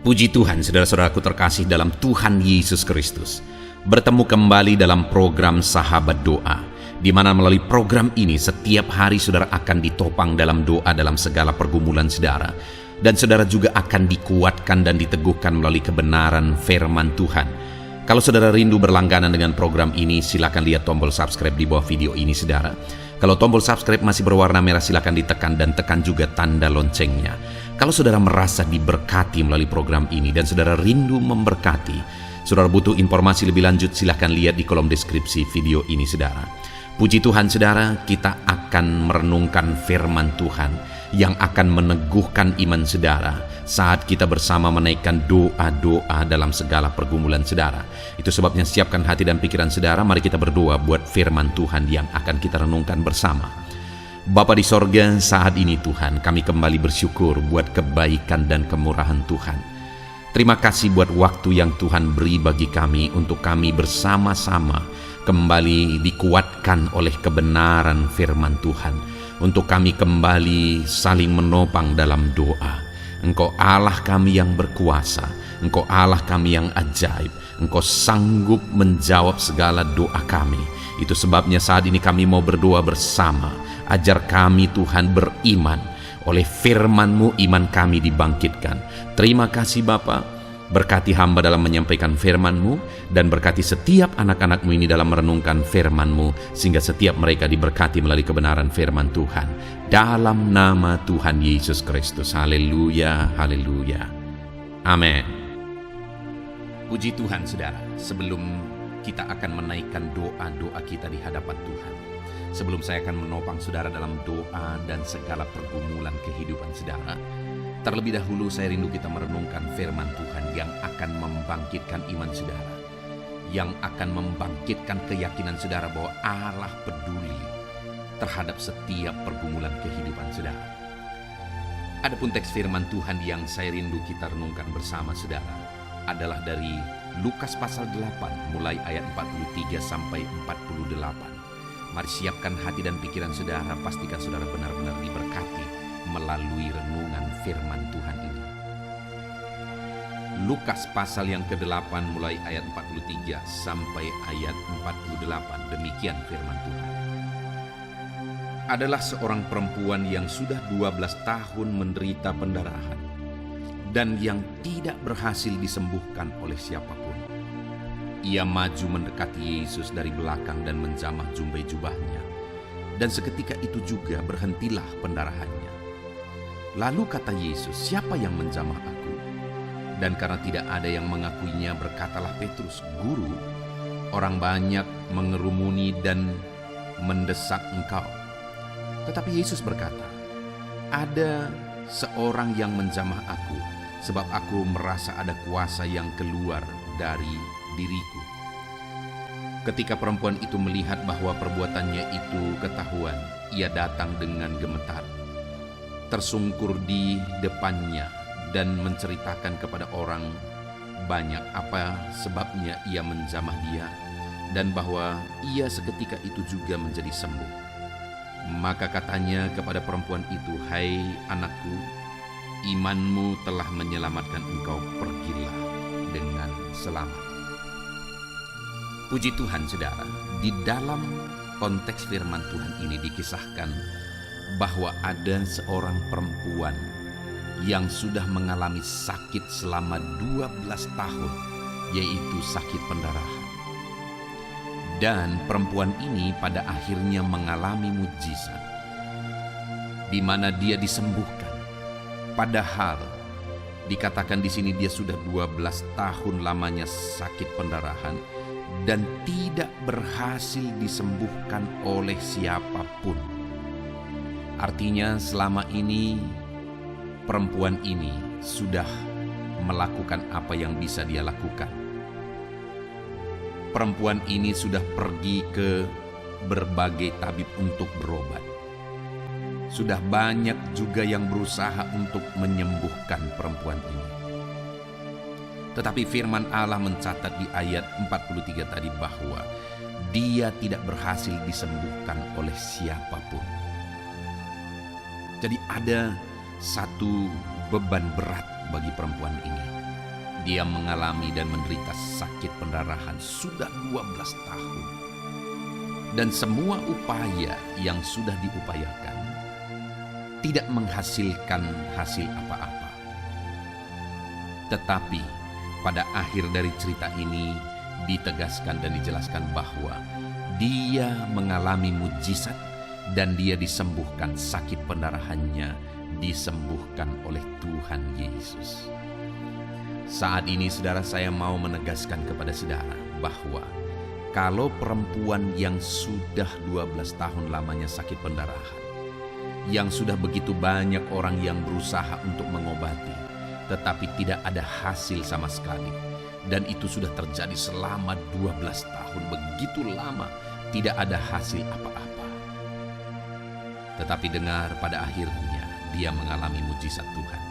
Puji Tuhan, saudara-saudaraku terkasih dalam Tuhan Yesus Kristus. Bertemu kembali dalam program Sahabat Doa, di mana melalui program ini setiap hari saudara akan ditopang dalam doa dalam segala pergumulan saudara. Dan saudara juga akan dikuatkan dan diteguhkan melalui kebenaran firman Tuhan. Kalau saudara rindu berlangganan dengan program ini, silakan lihat tombol subscribe di bawah video ini saudara. Kalau tombol subscribe masih berwarna merah, silakan ditekan dan tekan juga tanda loncengnya. Kalau saudara merasa diberkati melalui program ini dan saudara rindu memberkati, saudara butuh informasi lebih lanjut, silakan lihat di kolom deskripsi video ini saudara. Puji Tuhan saudara, kita akan merenungkan firman Tuhan yang akan meneguhkan iman saudara saat kita bersama menaikkan doa-doa dalam segala pergumulan saudara. Itu sebabnya siapkan hati dan pikiran saudara, mari kita berdoa buat firman Tuhan yang akan kita renungkan bersama. Bapa di sorga, saat ini Tuhan, kami kembali bersyukur buat kebaikan dan kemurahan Tuhan. Terima kasih buat waktu yang Tuhan beri bagi kami untuk kami bersama-sama kembali dikuatkan oleh kebenaran firman Tuhan. Untuk kami kembali saling menopang dalam doa. Engkau Allah kami yang berkuasa, Engkau Allah kami yang ajaib, Engkau sanggup menjawab segala doa kami. Itu sebabnya saat ini kami mau berdoa bersama. Ajar kami Tuhan beriman. Oleh firman-Mu iman kami dibangkitkan. Terima kasih Bapa. Berkati hamba dalam menyampaikan firman-Mu, dan berkati setiap anak-anak-Mu ini dalam merenungkan firman-Mu, sehingga setiap mereka diberkati melalui kebenaran firman Tuhan. Dalam nama Tuhan Yesus Kristus. Haleluya, haleluya. Amin. Puji Tuhan saudara, sebelum kita akan menaikkan doa-doa kita di hadapan Tuhan, sebelum saya akan menopang saudara dalam doa dan segala pergumulan kehidupan saudara, terlebih dahulu saya rindu kita merenungkan firman Tuhan yang akan membangkitkan iman saudara, yang akan membangkitkan keyakinan saudara bahwa Allah peduli terhadap setiap pergumulan kehidupan saudara. Adapun teks firman Tuhan yang saya rindu kita renungkan bersama saudara adalah dari Lukas pasal 8 mulai ayat 43 sampai 48. Mari siapkan hati dan pikiran saudara, pastikan saudara benar-benar diberkati melalui renungan firman Tuhan ini. Lukas pasal yang ke-8 mulai ayat 43 sampai ayat 48, demikian firman Tuhan. Adalah seorang perempuan yang sudah 12 tahun menderita pendarahan dan yang tidak berhasil disembuhkan oleh siapapun. Ia maju mendekati Yesus dari belakang dan menjamah jumbai jubahnya, dan seketika itu juga berhentilah pendarahannya. Lalu kata Yesus, "Siapa yang menjamah aku?" Dan karena tidak ada yang mengakuinya, berkatalah Petrus, "Guru, orang banyak mengerumuni dan mendesak engkau." Tetapi Yesus berkata, "Ada seorang yang menjamah aku, sebab aku merasa ada kuasa yang keluar dari diriku." Ketika perempuan itu melihat bahwa perbuatannya itu ketahuan, ia datang dengan gemetar, tersungkur di depannya dan menceritakan kepada orang banyak apa sebabnya ia menjamah dia, dan bahwa ia seketika itu juga menjadi sembuh. Maka katanya kepada perempuan itu, "Hai anakku, imanmu telah menyelamatkan engkau, pergilah dengan selamat." Puji Tuhan saudara, di dalam konteks firman Tuhan ini dikisahkan bahwa ada seorang perempuan yang sudah mengalami sakit selama 12 tahun, yaitu sakit pendarahan. Dan perempuan ini pada akhirnya mengalami mujizat, di mana dia disembuhkan. Padahal dikatakan di sini dia sudah 12 tahun lamanya sakit pendarahan dan tidak berhasil disembuhkan oleh siapapun. Artinya selama ini perempuan ini sudah melakukan apa yang bisa dia lakukan. Perempuan ini sudah pergi ke berbagai tabib untuk berobat. Sudah banyak juga yang berusaha untuk menyembuhkan perempuan ini. Tetapi firman Allah mencatat di ayat 43 tadi bahwa dia tidak berhasil disembuhkan oleh siapapun. Jadi ada satu beban berat bagi perempuan ini. Dia mengalami dan menderita sakit pendarahan sudah 12 tahun. Dan semua upaya yang sudah diupayakan tidak menghasilkan hasil apa-apa. Tetapi pada akhir dari cerita ini ditegaskan dan dijelaskan bahwa dia mengalami mujizat dan dia disembuhkan, sakit pendarahannya disembuhkan oleh Tuhan Yesus. Saat ini saudara, saya mau menegaskan kepada saudara bahwa kalau perempuan yang sudah 12 tahun lamanya sakit pendarahan, yang sudah begitu banyak orang yang berusaha untuk mengobati, tetapi tidak ada hasil sama sekali, dan itu sudah terjadi selama 12 tahun, begitu lama tidak ada hasil apa-apa. Tetapi dengar, pada akhirnya dia mengalami mujizat Tuhan.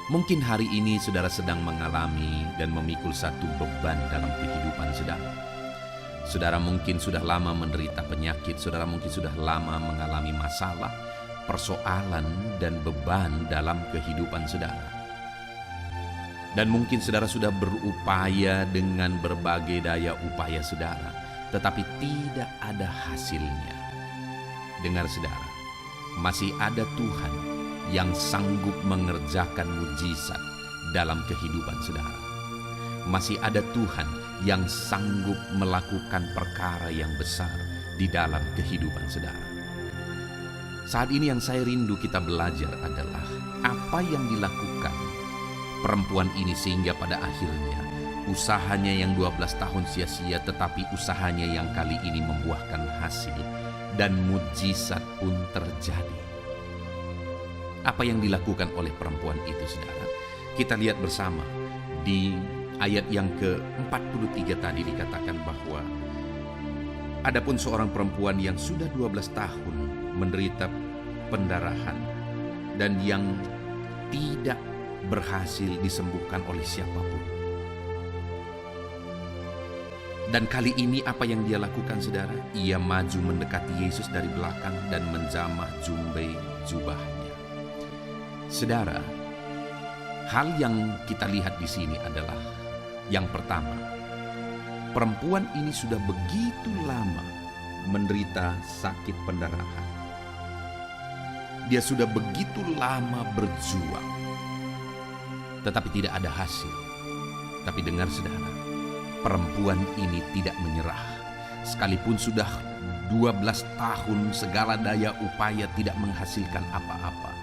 Mungkin hari ini saudara sedang mengalami dan memikul satu beban dalam kehidupan saudara. Saudara mungkin sudah lama menderita penyakit, saudara mungkin sudah lama mengalami masalah, persoalan dan beban dalam kehidupan saudara. Dan mungkin saudara sudah berupaya dengan berbagai daya upaya saudara, tetapi tidak ada hasilnya. Dengar saudara, masih ada Tuhan yang sanggup mengerjakan mujizat dalam kehidupan saudara. Masih ada Tuhan yang sanggup melakukan perkara yang besar di dalam kehidupan saudara. Saat ini yang saya rindu kita belajar adalah apa yang dilakukan perempuan ini sehingga pada akhirnya usahanya yang 12 tahun sia-sia, tetapi usahanya yang kali ini membuahkan hasil dan mujizat pun terjadi. Apa yang dilakukan oleh perempuan itu saudara? Kita lihat bersama di ayat yang ke-43 tadi dikatakan bahwa adapun seorang perempuan yang sudah 12 tahun menderita pendarahan dan yang tidak berhasil disembuhkan oleh siapapun. Dan kali ini apa yang dia lakukan saudara? Ia maju mendekati Yesus dari belakang dan menjamah jumbai jubahnya. Saudara, hal yang kita lihat di sini adalah yang pertama, perempuan ini sudah begitu lama menderita sakit pendarahan. Dia sudah begitu lama berjuang, tetapi tidak ada hasil. Tapi dengar saudara, perempuan ini tidak menyerah. Sekalipun sudah 12 tahun segala daya upaya tidak menghasilkan apa-apa.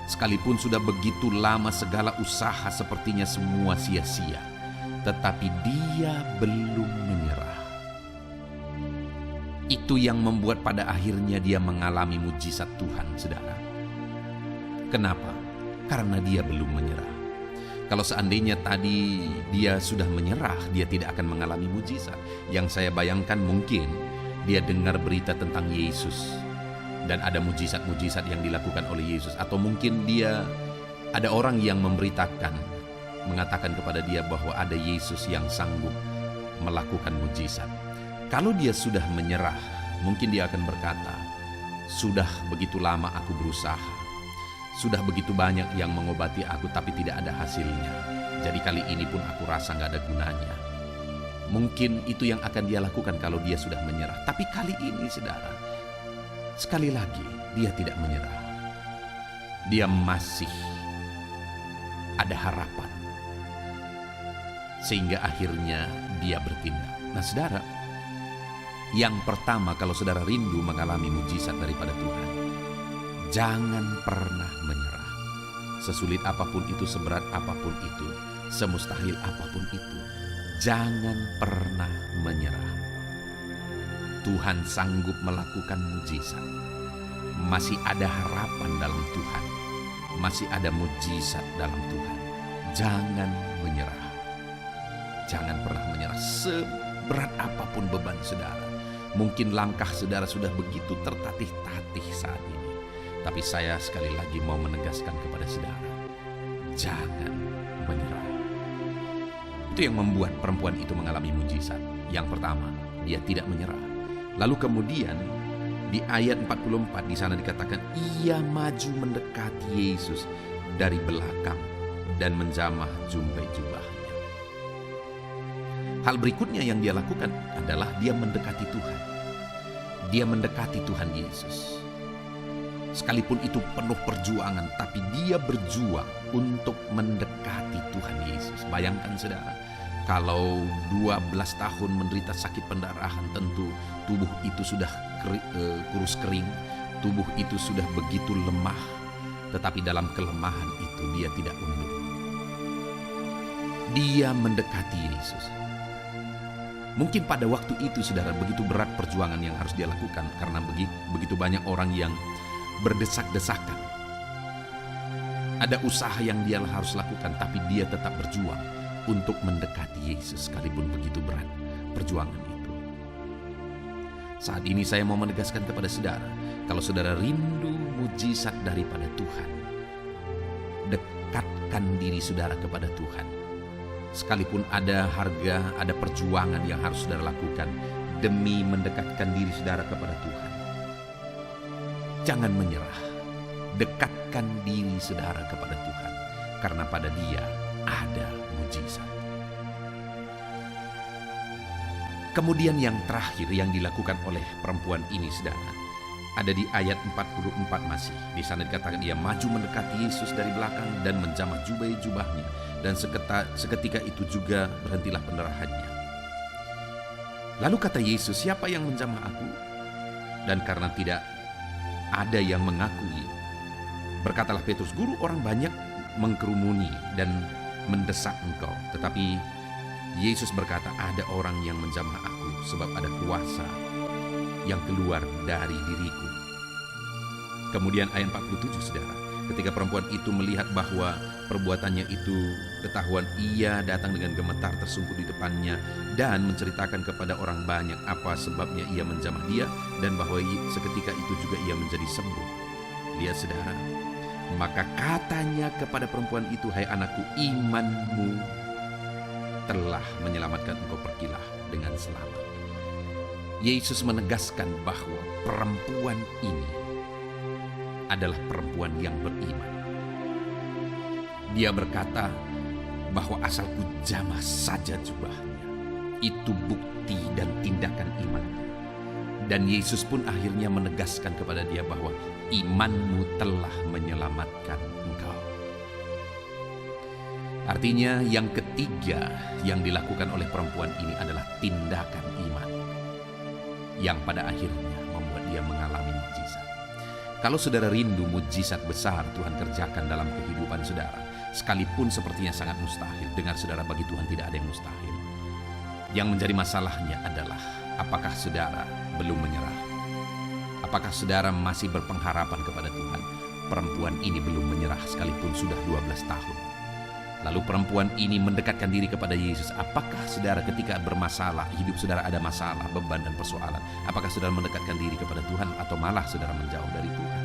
Sekalipun sudah begitu lama segala usaha sepertinya semua sia-sia, tetapi dia belum menyerah. Itu yang membuat pada akhirnya dia mengalami mujizat Tuhan, saudara. Kenapa? Karena dia belum menyerah. Kalau seandainya tadi dia sudah menyerah, dia tidak akan mengalami mujizat. Yang saya bayangkan mungkin dia dengar berita tentang Yesus dan ada mujizat-mujizat yang dilakukan oleh Yesus. Atau mungkin dia ada orang yang memberitakan, mengatakan kepada dia bahwa ada Yesus yang sanggup melakukan mujizat. Kalau dia sudah menyerah, mungkin dia akan berkata, sudah begitu lama aku berusaha, sudah begitu banyak yang mengobati aku tapi tidak ada hasilnya. Jadi kali ini pun aku rasa gak ada gunanya. Mungkin itu yang akan dia lakukan kalau dia sudah menyerah. Tapi kali ini saudara, sekali lagi dia tidak menyerah. Dia masih ada harapan. Sehingga akhirnya dia bertindak. Nah saudara, yang pertama kalau saudara rindu mengalami mujizat daripada Tuhan, jangan pernah menyerah. Sesulit apapun itu, seberat apapun itu, semustahil apapun itu, jangan pernah menyerah. Tuhan sanggup melakukan mujizat. Masih ada harapan dalam Tuhan. Masih ada mujizat dalam Tuhan. Jangan menyerah. Jangan pernah menyerah. Seberat apapun beban saudara. Mungkin langkah saudara sudah begitu tertatih-tatih saat ini. Tapi saya sekali lagi mau menegaskan kepada saudara, jangan menyerah. Itu yang membuat perempuan itu mengalami mujizat. Yang pertama, dia tidak menyerah. Lalu kemudian di ayat 44 di sana dikatakan ia maju mendekati Yesus dari belakang dan menjamah jumbai jubahnya. Hal berikutnya yang dia lakukan adalah dia mendekati Tuhan. Dia mendekati Tuhan Yesus. Sekalipun itu penuh perjuangan, tapi dia berjuang untuk mendekati Tuhan Yesus. Bayangkan saudara, kalau 12 tahun menderita sakit pendarahan, tentu tubuh itu sudah kurus kering, tubuh itu sudah begitu lemah, tetapi dalam kelemahan itu dia tidak mundur. Dia mendekati Yesus. Mungkin pada waktu itu saudara, begitu berat perjuangan yang harus dia lakukan karena begitu banyak orang yang berdesak-desakan. Ada usaha yang dia harus lakukan, tapi dia tetap berjuang untuk mendekati Yesus sekalipun begitu berat perjuangan itu. Saat ini saya mau menegaskan kepada saudara, kalau saudara rindu mujizat daripada Tuhan, dekatkan diri saudara kepada Tuhan. Sekalipun ada harga, ada perjuangan yang harus saudara lakukan demi mendekatkan diri saudara kepada Tuhan. Jangan menyerah. Dekatkan diri saudara kepada Tuhan, karena pada Dia ada mujizat. Kemudian yang terakhir yang dilakukan oleh perempuan ini saudara, ada di ayat 44 masih. Di sana dikatakan dia maju mendekati Yesus dari belakang dan menjamah jubahnya, dan seketika itu juga berhentilah pendarahannya. Lalu kata Yesus, siapa yang menjamah aku? Dan karena tidak ada yang mengakui, berkatalah Petrus, Guru, orang banyak mengkerumuni dan mendesak engkau. Tetapi Yesus berkata, ada orang yang menjamah aku, sebab ada kuasa yang keluar dari diriku. Kemudian ayat 47 saudara, ketika perempuan itu melihat bahwa perbuatannya itu ketahuan, ia datang dengan gemetar tersungkur di depannya dan menceritakan kepada orang banyak apa sebabnya ia menjamah dia, dan bahwa seketika itu juga ia menjadi sembuh. Lihat saudara, maka katanya kepada perempuan itu, hai anakku, imanmu telah menyelamatkan engkau, pergilah dengan selamat. Yesus menegaskan bahwa perempuan ini adalah perempuan yang beriman. Dia berkata bahwa asalku jamah saja jubahnya, itu bukti dan tindakan iman. Dan Yesus pun akhirnya menegaskan kepada dia bahwa imanmu telah menyelamatkan engkau. Artinya yang ketiga yang dilakukan oleh perempuan ini adalah tindakan iman, yang pada akhirnya membuat dia mengalami mujizat. Kalau saudara rindu mujizat besar Tuhan kerjakan dalam kehidupan saudara, sekalipun sepertinya sangat mustahil, dengar saudara, bagi Tuhan tidak ada yang mustahil. Yang menjadi masalahnya adalah apakah saudara belum menyerah? Apakah saudara masih berpengharapan kepada Tuhan? Perempuan ini belum menyerah sekalipun sudah 12 tahun. Lalu perempuan ini mendekatkan diri kepada Yesus. Apakah saudara ketika bermasalah, hidup saudara ada masalah, beban dan persoalan, apakah saudara mendekatkan diri kepada Tuhan atau malah saudara menjauh dari Tuhan?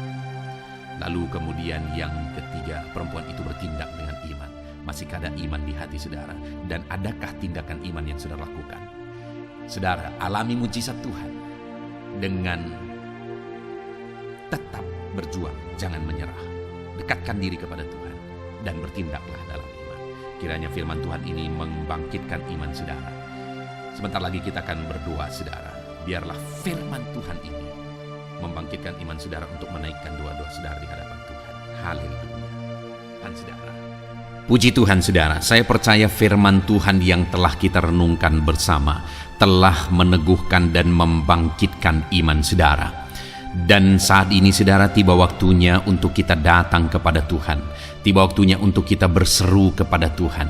Lalu kemudian yang ketiga, perempuan itu bertindak dengan iman. Masihkah ada iman di hati saudara? Dan adakah tindakan iman yang saudara lakukan? Saudara, alami mujizat Tuhan dengan tetap berjuang, jangan menyerah. Dekatkan diri kepada Tuhan dan bertindaklah dalam iman. Kiranya firman Tuhan ini membangkitkan iman saudara. Sebentar lagi kita akan berdoa saudara. Biarlah firman Tuhan ini membangkitkan iman saudara untuk menaikkan doa-doa saudara di hadapan Tuhan. Haleluya. Dan saudara, puji Tuhan saudara, saya percaya firman Tuhan yang telah kita renungkan bersama telah meneguhkan dan membangkitkan iman saudara. Dan saat ini saudara, tiba waktunya untuk kita datang kepada Tuhan. Tiba waktunya untuk kita berseru kepada Tuhan.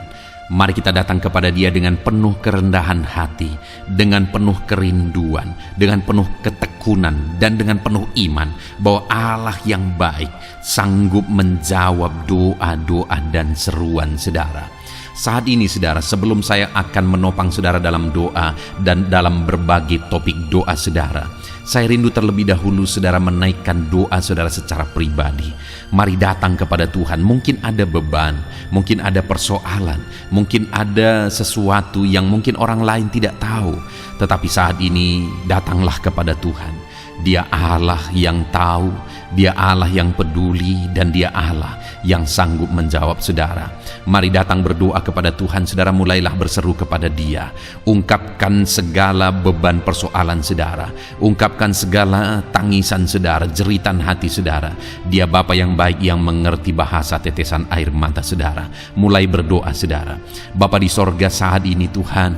Mari kita datang kepada Dia dengan penuh kerendahan hati, dengan penuh kerinduan, dengan penuh ketekunan, dan dengan penuh iman bahwa Allah yang baik sanggup menjawab doa-doa dan seruan saudara. Saat ini saudara, sebelum saya akan menopang saudara dalam doa dan dalam berbagai topik doa saudara, saya rindu terlebih dahulu saudara menaikkan doa saudara secara pribadi. Mari datang kepada Tuhan. Mungkin ada beban, mungkin ada persoalan, mungkin ada sesuatu yang mungkin orang lain tidak tahu. Tetapi saat ini datanglah kepada Tuhan. Dia Allah yang tahu, Dia Allah yang peduli dan Dia Allah yang sanggup menjawab saudara. Mari datang berdoa kepada Tuhan saudara, mulailah berseru kepada Dia. Ungkapkan segala beban persoalan saudara, ungkapkan segala tangisan saudara, jeritan hati saudara. Dia Bapa yang baik yang mengerti bahasa tetesan air mata saudara. Mulai berdoa saudara. Bapa di sorga, saat ini Tuhan,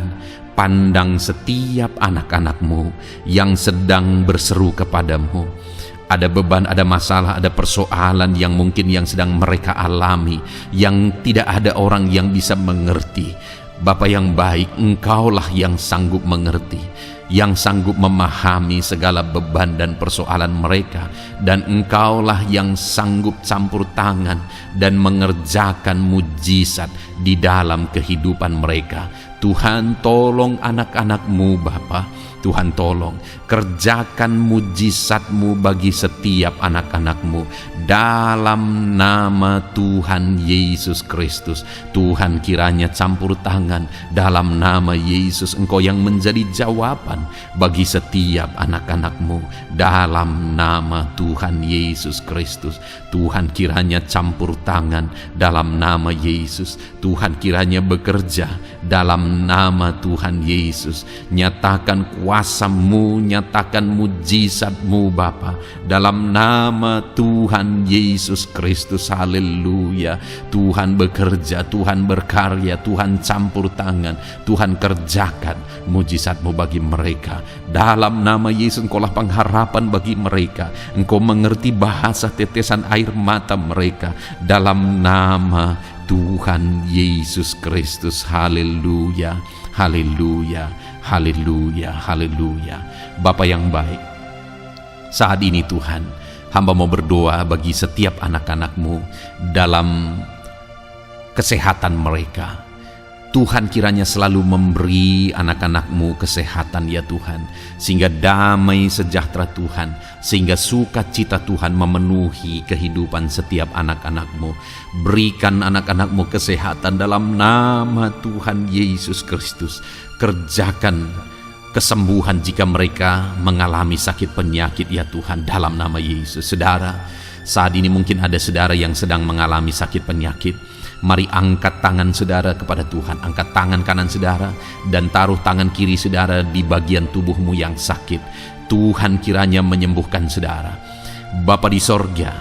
pandang setiap anak-anak-Mu yang sedang berseru kepadamu. Ada beban, ada masalah, ada persoalan yang mungkin yang sedang mereka alami, yang tidak ada orang yang bisa mengerti. Bapa yang baik, Engkaulah yang sanggup mengerti, yang sanggup memahami segala beban dan persoalan mereka, dan Engkaulah yang sanggup campur tangan dan mengerjakan mujizat di dalam kehidupan mereka. Tuhan, tolong anak-anak-Mu Bapa. Tuhan, tolong kerjakan mujizat-Mu bagi setiap anak-anak-Mu dalam nama Tuhan Yesus Kristus. Tuhan, kiranya campur tangan dalam nama Yesus. Engkau yang menjadi jawaban bagi setiap anak-anak-Mu dalam nama Tuhan Yesus Kristus. Tuhan, kiranya campur tangan dalam nama Yesus. Tuhan, kiranya bekerja dalam nama Tuhan Yesus. Nyatakan kuasa-Mu, nyatakan mujizat-Mu Bapa, dalam nama Tuhan Yesus Kristus. Haleluya. Tuhan bekerja, Tuhan berkarya, Tuhan campur tangan, Tuhan kerjakan mujizat-Mu bagi mereka. Dalam nama Yesus, Engkaulah pengharapan bagi mereka. Engkau mengerti bahasa tetesan air mata mereka. Dalam nama Tuhan Yesus Kristus. Haleluya. Haleluya, haleluya, haleluya. Bapa yang baik, saat ini Tuhan, hamba mau berdoa bagi setiap anak-anak-Mu dalam kesehatan mereka. Tuhan, kiranya selalu memberi anak-anak-Mu kesehatan ya Tuhan, sehingga damai sejahtera Tuhan, sehingga sukacita Tuhan memenuhi kehidupan setiap anak-anak-Mu. Berikan anak-anak-Mu kesehatan dalam nama Tuhan Yesus Kristus. Kerjakan kesembuhan jika mereka mengalami sakit penyakit ya Tuhan, dalam nama Yesus. Saudara, saat ini mungkin ada saudara yang sedang mengalami sakit penyakit. Mari angkat tangan saudara kepada Tuhan, angkat tangan kanan saudara dan taruh tangan kiri saudara di bagian tubuhmu yang sakit. Tuhan kiranya menyembuhkan saudara. Bapa di sorga,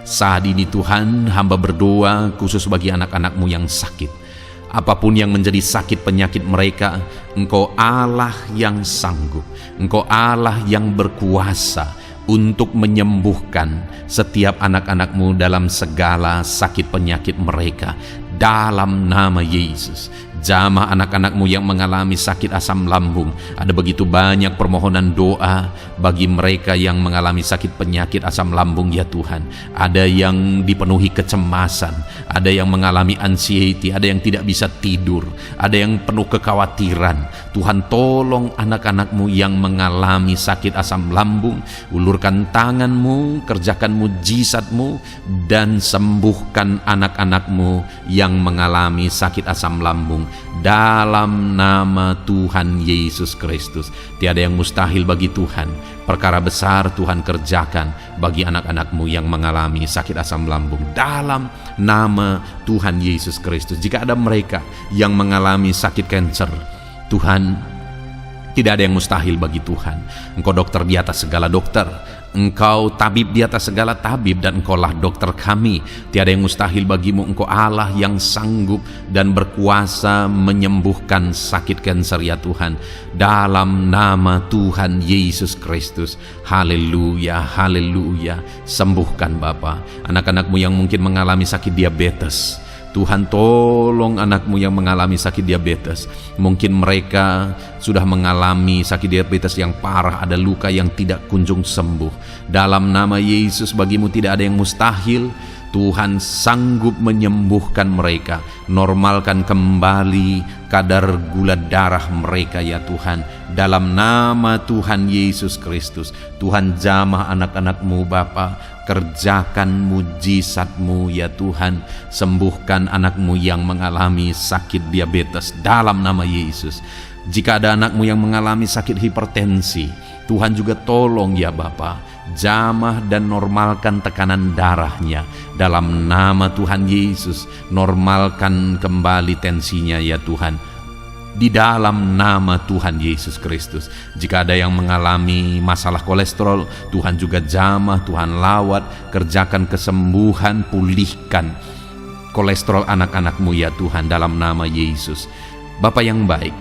saat ini Tuhan, hamba berdoa khusus bagi anak-anak-Mu yang sakit. Apapun yang menjadi sakit penyakit mereka, Engkau Allah yang sanggup, Engkau Allah yang berkuasa untuk menyembuhkan setiap anak-anak-Mu dalam segala sakit penyakit mereka. Dalam nama Yesus, jamah anak-anak-Mu yang mengalami sakit asam lambung. Ada begitu banyak permohonan doa bagi mereka yang mengalami sakit penyakit asam lambung ya Tuhan. Ada yang dipenuhi kecemasan, ada yang mengalami anxiety, ada yang tidak bisa tidur, ada yang penuh kekhawatiran. Tuhan, tolong anak-anak-Mu yang mengalami sakit asam lambung. Ulurkan tangan-Mu, kerjakan mujizat-Mu, dan sembuhkan anak-anak-Mu yang mengalami sakit asam lambung dalam nama Tuhan Yesus Kristus. Tiada yang mustahil bagi Tuhan. Perkara besar Tuhan kerjakan bagi anak-anak-Mu yang mengalami sakit asam lambung dalam nama Tuhan Yesus Kristus. Jika ada mereka yang mengalami sakit kanker, Tuhan, tidak ada yang mustahil bagi Tuhan. Engkau dokter di atas segala dokter, Engkau tabib di atas segala tabib, dan Engkaulah dokter kami. Tiada yang mustahil bagimu. Engkau Allah yang sanggup dan berkuasa menyembuhkan sakit kanker ya Tuhan, dalam nama Tuhan Yesus Kristus. Haleluya, haleluya. Sembuhkan Bapa anak-anak-Mu yang mungkin mengalami sakit diabetes. Tuhan, tolong anak-Mu yang mengalami sakit diabetes. Mungkin mereka sudah mengalami sakit diabetes yang parah, ada luka yang tidak kunjung sembuh. Dalam nama Yesus, bagimu tidak ada yang mustahil. Tuhan sanggup menyembuhkan mereka. Normalkan kembali kadar gula darah mereka ya Tuhan, dalam nama Tuhan Yesus Kristus. Tuhan, jamah anak-anak-Mu Bapa, kerjakan mujizat-Mu ya Tuhan. Sembuhkan anak-Mu yang mengalami sakit diabetes dalam nama Yesus. Jika ada anak-Mu yang mengalami sakit hipertensi, Tuhan juga tolong ya Bapa, jamah dan normalkan tekanan darahnya dalam nama Tuhan Yesus. Normalkan kembali tensinya ya Tuhan, di dalam nama Tuhan Yesus Kristus. Jika ada yang mengalami masalah kolesterol, Tuhan juga jamah, Tuhan lawat, kerjakan kesembuhan, pulihkan kolesterol anak-anak-Mu ya Tuhan dalam nama Yesus. Bapa yang baik,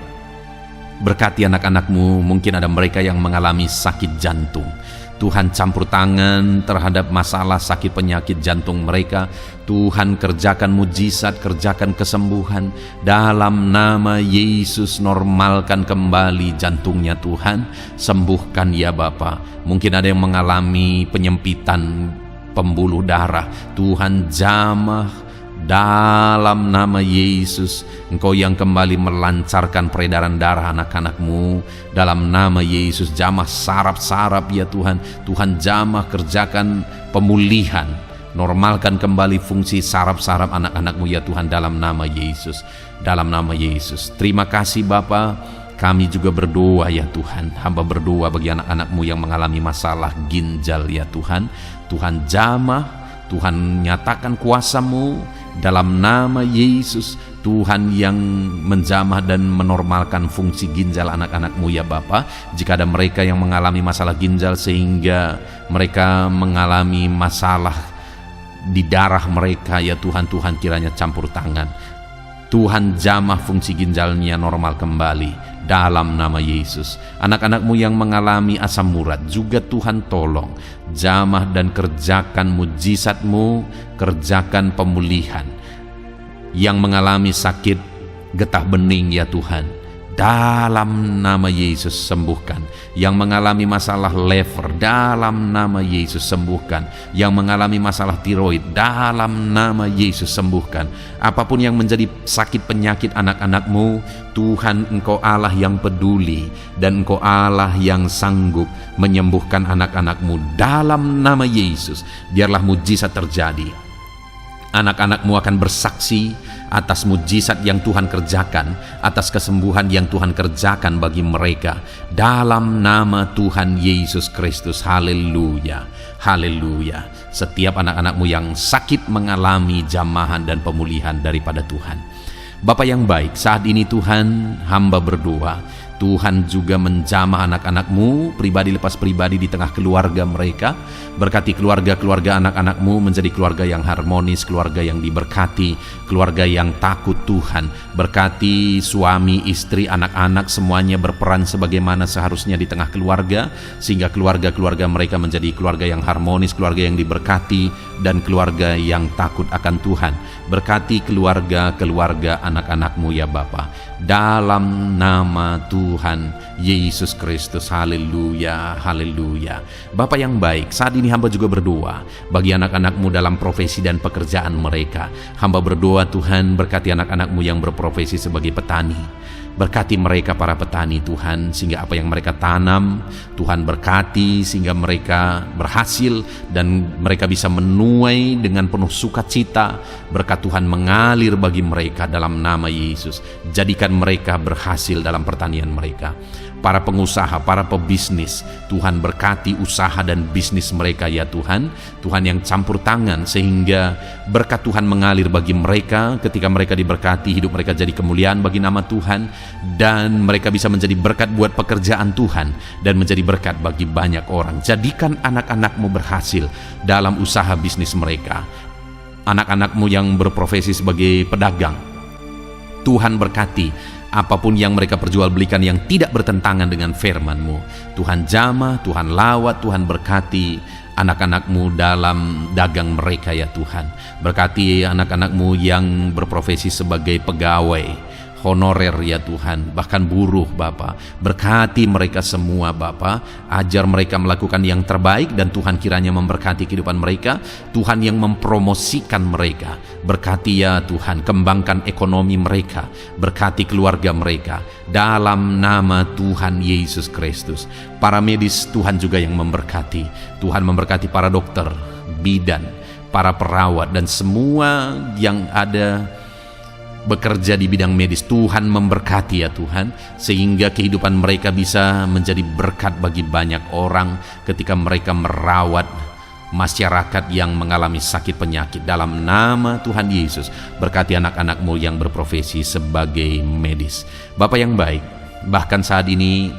berkati anak-anak-Mu. Mungkin ada mereka yang mengalami sakit jantung. Tuhan campur tangan terhadap masalah sakit penyakit jantung mereka. Tuhan kerjakan mujizat, kerjakan kesembuhan dalam nama Yesus. Normalkan kembali jantungnya Tuhan, sembuhkan ya Bapa. Mungkin ada yang mengalami penyempitan pembuluh darah, Tuhan jamah dalam nama Yesus. Engkau yang kembali melancarkan peredaran darah anak-anak-Mu dalam nama Yesus. Jamah saraf-saraf ya Tuhan. Tuhan jamah, kerjakan pemulihan, normalkan kembali fungsi saraf-saraf anak-anak-Mu ya Tuhan dalam nama Yesus. Dalam nama Yesus. Terima kasih Bapa. Kami juga berdoa ya Tuhan. Hamba berdoa bagi anak-anak-Mu yang mengalami masalah ginjal ya Tuhan. Tuhan jamah, Tuhan nyatakan kuasa-Mu dalam nama Yesus. Tuhan yang menjamah dan menormalkan fungsi ginjal anak-anak-Mu ya Bapa. Jika ada mereka yang mengalami masalah ginjal sehingga mereka mengalami masalah di darah mereka ya Tuhan, Tuhan kiranya campur tangan. Tuhan jamah fungsi ginjalnya normal kembali dalam nama Yesus. Anak-anak-Mu yang mengalami asam urat juga Tuhan tolong, jamah dan kerjakan mujizat-Mu, kerjakan pemulihan. Yang mengalami sakit getah bening ya Tuhan, dalam nama Yesus sembuhkan. Yang mengalami masalah lever, dalam nama Yesus sembuhkan. Yang mengalami masalah tiroid, dalam nama Yesus sembuhkan. Apapun yang menjadi sakit penyakit anak-anak-Mu, Tuhan Engkau Allah yang peduli, dan Engkau Allah yang sanggup menyembuhkan anak-anak-Mu dalam nama Yesus. Biarlah mujizat terjadi. Anak-anak-Mu akan bersaksi atas mujizat yang Tuhan kerjakan, atas kesembuhan yang Tuhan kerjakan bagi mereka dalam nama Tuhan Yesus Kristus. Haleluya, haleluya. Setiap anak-anak-Mu yang sakit mengalami jamahan dan pemulihan daripada Tuhan. Bapa yang baik, saat ini Tuhan, hamba berdoa, Tuhan juga menjamah anak-anak-Mu pribadi lepas pribadi di tengah keluarga mereka. Berkati keluarga-keluarga anak-anak-Mu menjadi keluarga yang harmonis, keluarga yang diberkati, keluarga yang takut Tuhan. Berkati suami, istri, anak-anak semuanya berperan sebagaimana seharusnya di tengah keluarga, sehingga keluarga-keluarga mereka menjadi keluarga yang harmonis, keluarga yang diberkati, dan keluarga yang takut akan Tuhan. Berkati keluarga-keluarga anak-anak-Mu ya Bapa, dalam nama Tuhan Yesus Kristus. Haleluya, haleluya. Bapa yang baik, saat ini hamba juga berdoa bagi anak-anak-Mu dalam profesi dan pekerjaan mereka. Hamba berdoa Tuhan, berkati anak-anak-Mu yang berprofesi sebagai petani. Berkati mereka para petani Tuhan, sehingga apa yang mereka tanam Tuhan berkati, sehingga mereka berhasil dan mereka bisa menuai dengan penuh sukacita. Berkat Tuhan mengalir bagi mereka dalam nama Yesus. Jadikan mereka berhasil dalam pertanian mereka. Para pengusaha, para pebisnis, Tuhan berkati usaha dan bisnis mereka ya Tuhan. Tuhan yang campur tangan sehingga berkat Tuhan mengalir bagi mereka. Ketika mereka diberkati, hidup mereka jadi kemuliaan bagi nama Tuhan, dan mereka bisa menjadi berkat buat pekerjaan Tuhan dan menjadi berkat bagi banyak orang. Jadikan anak-anak-Mu berhasil dalam usaha bisnis mereka. Anak-anak-Mu yang berprofesi sebagai pedagang, Tuhan berkati apapun yang mereka perjualbelikan yang tidak bertentangan dengan firman-Mu. Tuhan jamah, Tuhan lawat, Tuhan berkati anak-anak-Mu dalam dagang mereka ya Tuhan. Berkati anak-anak-Mu yang berprofesi sebagai pegawai honorer ya Tuhan, bahkan buruh Bapa. Berkati mereka semua Bapa, ajar mereka melakukan yang terbaik, dan Tuhan kiranya memberkati kehidupan mereka. Tuhan yang mempromosikan mereka, berkati ya Tuhan, kembangkan ekonomi mereka, berkati keluarga mereka dalam nama Tuhan Yesus Kristus. Para medis Tuhan juga yang memberkati. Tuhan memberkati para dokter, bidan, para perawat, dan semua yang ada bekerja di bidang medis. Tuhan memberkati ya Tuhan, sehingga kehidupan mereka bisa menjadi berkat bagi banyak orang ketika mereka merawat masyarakat yang mengalami sakit penyakit. Dalam nama Tuhan Yesus, berkati anak-anak-Mu yang berprofesi sebagai medis. Bapa yang baik, bahkan saat ini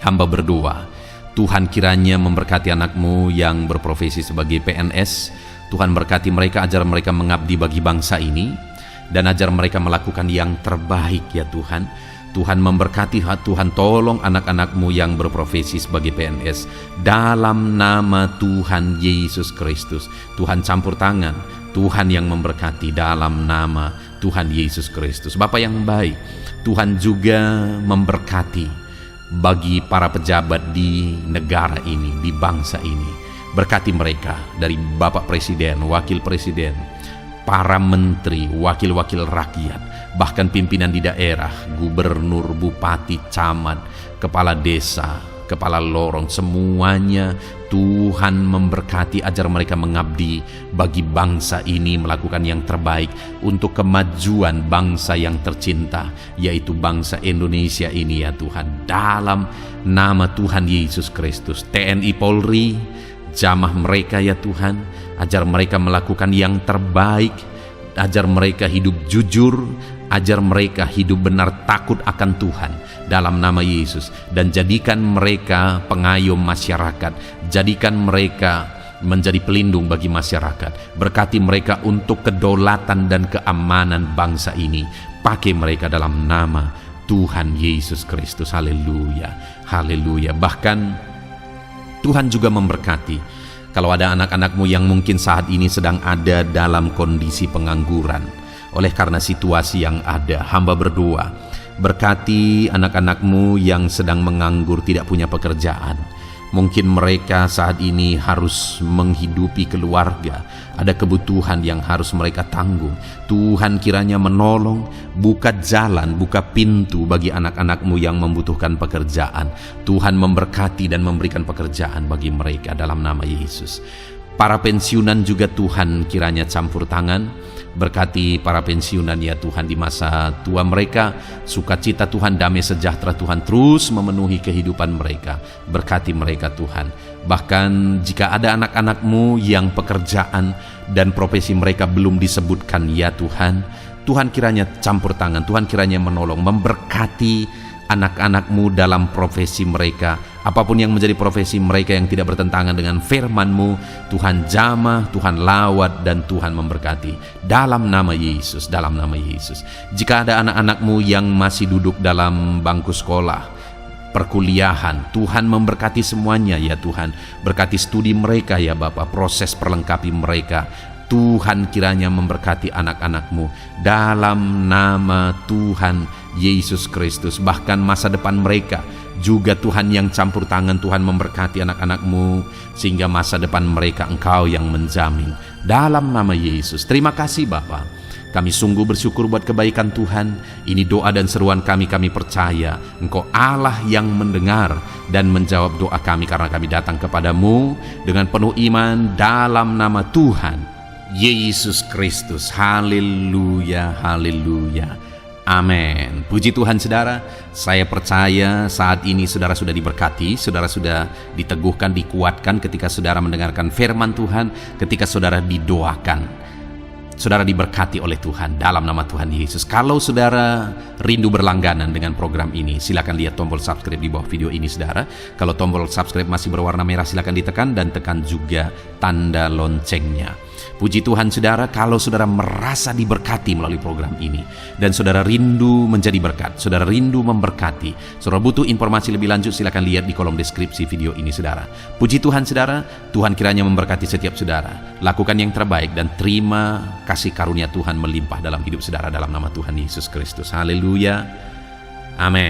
hamba berdoa, Tuhan kiranya memberkati anak-Mu yang berprofesi sebagai PNS. Tuhan berkati mereka, ajar mereka mengabdi bagi bangsa ini, dan ajar mereka melakukan yang terbaik ya Tuhan. Tuhan memberkati, Tuhan tolong anak-anak-Mu yang berprofesi sebagai PNS. Dalam nama Tuhan Yesus Kristus, Tuhan campur tangan, Tuhan yang memberkati dalam nama Tuhan Yesus Kristus. Bapa yang baik, Tuhan juga memberkati bagi para pejabat di negara ini, di bangsa ini. Berkati mereka dari Bapak Presiden, Wakil Presiden, para menteri, wakil-wakil rakyat, bahkan pimpinan di daerah, gubernur, bupati, camat, kepala desa, kepala lorong, semuanya Tuhan memberkati, ajar mereka mengabdi bagi bangsa ini, melakukan yang terbaik untuk kemajuan bangsa yang tercinta, yaitu bangsa Indonesia ini ya Tuhan. Dalam nama Tuhan Yesus Kristus, TNI Polri, jamah mereka ya Tuhan, ajar mereka melakukan yang terbaik, ajar mereka hidup jujur, ajar mereka hidup benar takut akan Tuhan dalam nama Yesus, dan jadikan mereka pengayom masyarakat, jadikan mereka menjadi pelindung bagi masyarakat. Berkati mereka untuk kedaulatan dan keamanan bangsa ini. Pakai mereka dalam nama Tuhan Yesus Kristus. Haleluya, haleluya. Bahkan Tuhan juga memberkati kalau ada anak-anak-Mu yang mungkin saat ini sedang ada dalam kondisi pengangguran oleh karena situasi yang ada. Hamba berdoa, berkati anak-anak-Mu yang sedang menganggur, tidak punya pekerjaan. Mungkin mereka saat ini harus menghidupi keluarga, ada kebutuhan yang harus mereka tanggung. Tuhan kiranya menolong, buka jalan, buka pintu bagi anak-anak-Mu yang membutuhkan pekerjaan. Tuhan memberkati dan memberikan pekerjaan bagi mereka dalam nama Yesus. Para pensiunan juga Tuhan kiranya campur tangan, berkati para pensiunan ya Tuhan di masa tua mereka. Sukacita Tuhan, damai sejahtera Tuhan terus memenuhi kehidupan mereka. Berkati mereka Tuhan. Bahkan jika ada anak-anak-Mu yang pekerjaan dan profesi mereka belum disebutkan ya Tuhan, Tuhan kiranya campur tangan, Tuhan kiranya menolong, memberkati anak-anak-Mu dalam profesi mereka. Apapun yang menjadi profesi mereka yang tidak bertentangan dengan firman-Mu, Tuhan jamah, Tuhan lawat, dan Tuhan memberkati dalam nama Yesus, dalam nama Yesus. Jika ada anak-anak-Mu yang masih duduk dalam bangku sekolah, perkuliahan, Tuhan memberkati semuanya ya Tuhan. Berkati studi mereka ya Bapa, proses perlengkapi mereka. Tuhan kiranya memberkati anak-anak-Mu dalam nama Tuhan Yesus Kristus. Bahkan masa depan mereka juga Tuhan yang campur tangan. Tuhan memberkati anak-anak-Mu sehingga masa depan mereka Engkau yang menjamin dalam nama Yesus. Terima kasih Bapa, kami sungguh bersyukur buat kebaikan Tuhan. Ini doa dan seruan kami percaya Engkau Allah yang mendengar dan menjawab doa kami, karena kami datang kepadamu dengan penuh iman dalam nama Tuhan Yesus Kristus. Haleluya, haleluya, amin. Puji Tuhan saudara, saya percaya saat ini saudara sudah diberkati, saudara sudah diteguhkan, dikuatkan ketika saudara mendengarkan firman Tuhan, ketika saudara didoakan. Saudara diberkati oleh Tuhan dalam nama Tuhan Yesus. Kalau saudara rindu berlangganan dengan program ini, silakan lihat tombol subscribe di bawah video ini saudara. Kalau tombol subscribe masih berwarna merah, silakan ditekan dan tekan juga tanda loncengnya. Puji Tuhan saudara, kalau saudara merasa diberkati melalui program ini dan saudara rindu menjadi berkat, saudara rindu memberkati, saudara butuh informasi lebih lanjut, silakan lihat di kolom deskripsi video ini saudara. Puji Tuhan saudara, Tuhan kiranya memberkati setiap saudara. Lakukan yang terbaik dan terima kasih karunia Tuhan melimpah dalam hidup saudara dalam nama Tuhan Yesus Kristus. Haleluya, amin.